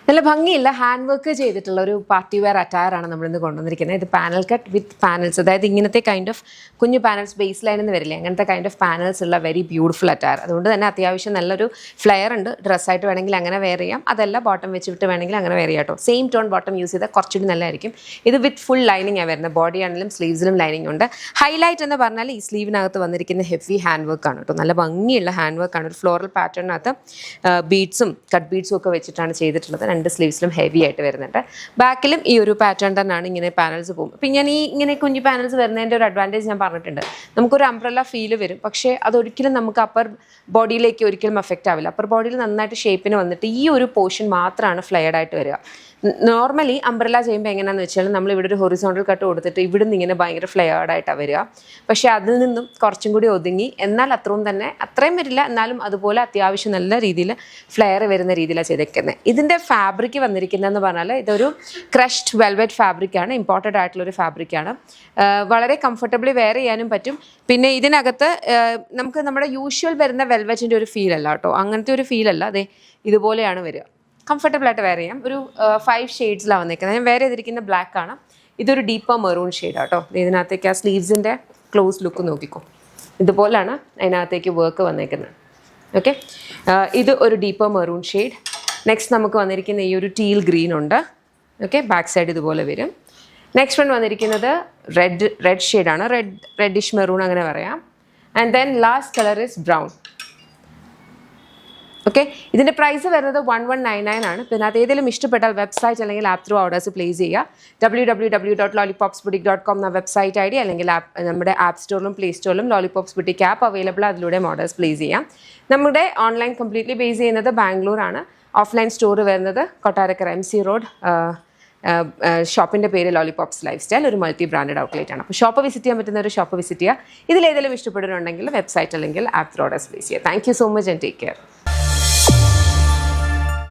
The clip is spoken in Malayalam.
നല്ല ഭംഗിയുള്ള ഹാൻഡ് വർക്ക് ചെയ്തിട്ടുള്ള ഒരു പാർട്ടി വെയർ അറ്റയർ ആണ് നമ്മളിന്ന് കൊണ്ടുവന്നിരിക്കുന്നത്. ഇത് പാനൽ കട്ട് വിത്ത് പാനൽസ്, അതായത് ഇങ്ങനത്തെ കൈൻഡ് ഓഫ് കുഞ്ഞു പാനൽസ് ബേസ് ലൈനിൽ നിന്ന് വരില്ലേ, അങ്ങനത്തെ കൈൻഡ് ഓഫ് പാനൽസ് ഉള്ള വെരി ബ്യൂട്ടിഫുൾ അറ്റയർ. അതുകൊണ്ട് തന്നെ അത്യാവശ്യം നല്ലൊരു ഫ്ലെയർ ഉണ്ട്. ഡ്രസ്സായിട്ട് വേണമെങ്കിൽ അങ്ങനെ വെയർ ചെയ്യാം, അതല്ല ബോട്ടം വെച്ചിട്ട് വേണമെങ്കിൽ അങ്ങനെ വെയർ ചെയ്യാം കേട്ടോ. സെയിം ടോൺ ബോട്ടം യൂസ് ചെയ്താൽ കുറച്ചുകൂടി നല്ലതായിരിക്കും. ഇത് വിത്ത് ഫുൾ ലൈനിങ് ആണ് വരുന്നത്. ബോഡി ആണെങ്കിലും സ്ലീവ്സിലും ലൈനിങ് ഉണ്ട്. ഹൈലൈറ്റ് എന്ന് പറഞ്ഞാൽ ഈ സ്ലീവിനകത്ത് വന്നിരിക്കുന്ന ഹെവി ഹാൻഡ് വർക്ക് ആണ് കേട്ടോ. നല്ല ഭംഗിയുള്ള ഹാൻഡ് വർക്ക് ആണ്. ഒരു ഫ്ലോറൽ പാറ്റേണിനകത്ത് ബീഡ്സും കട്ട് ബീഡ്സും ഒക്കെ വെച്ചിട്ടാണ് ചെയ്തിട്ടുള്ളത്. രണ്ട് സ്ലീവ്സിലും ഹെവി ആയിട്ട് വരുന്നുണ്ട്. ബാക്കിലും ഈ ഒരു പാറ്റേൺ തന്നെയാണ് ഇങ്ങനെ പാനൽസ് പോകും. അപ്പം ഞാൻ ഇങ്ങനെ കുഞ്ഞു പാനൽസ് വരുന്നതിൻ്റെ ഒരു അഡ്വാൻറ്റേജ് ഞാൻ പറഞ്ഞിട്ടുണ്ട്. നമുക്കൊരു അംബ്രല്ല ഫീൽ വരും, പക്ഷേ അതൊരിക്കലും നമുക്ക് അപ്പർ ബോഡിയിലേക്ക് ഒരിക്കലും എഫക്റ്റ് ആവില്ല. അപ്പർ ബോഡിയിൽ നന്നായിട്ട് ഷേപ്പിന് വന്നിട്ട് ഈ ഒരു പോർഷൻ മാത്രമാണ് ഫ്ലെയർഡ് ആയിട്ട് വരിക. നോർമലി അംബ്രല്ല ചെയ്യുമ്പോൾ എങ്ങനെയാണെന്ന് വെച്ചാൽ നമ്മൾ ഇവിടെ ഒരു ഹൊറിസോണ്ടൽ കട്ട് കൊടുത്തിട്ട് ഇവിടെ നിന്ന് ഇങ്ങനെ ഭയങ്കര ഫ്ലെയർഡ് ആയിട്ടാണ് വരിക. പക്ഷേ അതിൽ നിന്നും കുറച്ചും കൂടി ഒതുങ്ങി, എന്നാൽ അത്രയും വരില്ല, എന്നാലും അതുപോലെ അത്യാവശ്യം നല്ല രീതിയിൽ ഫ്ലെയർ വരുന്ന രീതിയിലാണ് ചെയ്തേക്കുന്നത്. ഇതിൻ്റെ ഫാബ്രിക് വന്നിരിക്കുന്നതെന്ന് പറഞ്ഞാൽ ഇതൊരു ക്രഷ്ഡ് വെൽവെറ്റ് ഫാബ്രിക്കാണ്. ഇമ്പോർട്ടഡ് ആയിട്ടുള്ളൊരു ഫാബ്രിക്കാണ്. വളരെ കംഫർട്ടബിളി വെയർ ചെയ്യാനും പറ്റും. പിന്നെ ഇതിനകത്ത് നമുക്ക് നമ്മുടെ യൂഷ്വൽ വരുന്ന വെൽവെറ്റിൻ്റെ ഒരു ഫീൽ അല്ല കേട്ടോ, അങ്ങനത്തെ ഒരു ഫീലല്ല. അതെ ഇതുപോലെയാണ് വരിക. കംഫർട്ടബിളായിട്ട് വെയർ ചെയ്യാം. ഒരു 5 ഷെയ്ഡ്സിലാണ് വന്നേക്കുന്നത്. ഞാൻ വെയർ ചെയ്തിരിക്കുന്ന ബ്ലാക്ക് ആണ്. ഇതൊരു ഡീപ്പർ മെറൂൺ ഷെയ്ഡാണ് കേട്ടോ. ഇതിനകത്തേക്ക് ആ സ്ലീവ്സിൻ്റെ ക്ലോസ് ലുക്ക് നോക്കിക്കോ, ഇതുപോലെയാണ് അതിനകത്തേക്ക് വർക്ക് വന്നേക്കുന്നത്. ഓക്കെ, ഇത് ഒരു ഡീപ്പർ മെറൂൺ ഷെയ്ഡ്. നെക്സ്റ്റ് നമുക്ക് വന്നിരിക്കുന്ന ഈ ഒരു ടീൽ ഗ്രീൻ ഉണ്ട്. ഓക്കെ, ബാക്ക് സൈഡ് ഇതുപോലെ വരും. നെക്സ്റ്റ് വൺ വന്നിരിക്കുന്നത് റെഡ് ഷെയ്ഡാണ്. റെഡിഷ് മെറൂൺ അങ്ങനെ പറയാം. And then last colour is brown. Okay, ഇതിൻ്റെ പ്രൈസ് വരുന്നത് 1199 ആണ്. പിന്നെ അത് ഏതെങ്കിലും ഇഷ്ടപ്പെട്ടാൽ വെബ്സൈറ്റ് അല്ലെങ്കിൽ ആപ്പ് ത്രൂ ഓർഡേഴ്സ് പ്ലേസ് ചെയ്യുക. www.lollipopsboutique.com എന്ന വെബ്സൈറ്റ് ഐ ഡി, അല്ലെങ്കിൽ നമ്മുടെ ആപ്പ് സ്റ്റോറിലും പ്ലേ സ്റ്റോറിലും ലോളിപോപ്സ് ബുട്ടിക് ആപ്പ് അവൈലബിൾ. അതിലൂടെ ഓർഡേഴ്സ് പ്ലേസ് ചെയ്യാം. നമ്മുടെ ഓൺലൈൻ കംപ്ലീറ്റ്ലി ബേസ് ചെയ്യുന്നത് ബാംഗ്ലൂരാണ്. ഓഫ്ലൈൻ സ്റ്റോർ വരുന്നത് കൊട്ടാരക്കര MC റോഡ്. ഷോപ്പിൻ്റെ പേര് ലോളിപോപ്സ് ലൈഫ് സ്റ്റൈൽ, ഒരു മൾട്ടി ബ്രാൻഡഡ് ഔട്ട്ലെറ്റ് ആണ്. അപ്പോൾ ഷോപ്പ് വിസിറ്റ് ചെയ്യാൻ പറ്റുന്ന ഒരു ഷോപ്പ് വിസിറ്റ് ചെയ്യുക. ഇതിലേതെങ്കിലും ഇഷ്ടപ്പെടുന്നുണ്ടെങ്കിൽ വെബ്സൈറ്റ് അല്ലെങ്കിൽ ആപ്പ് ത്രൂ ഓർഡേഴ്സ് പ്ലേസ് ചെയ്യുക. Thank you so much and take care.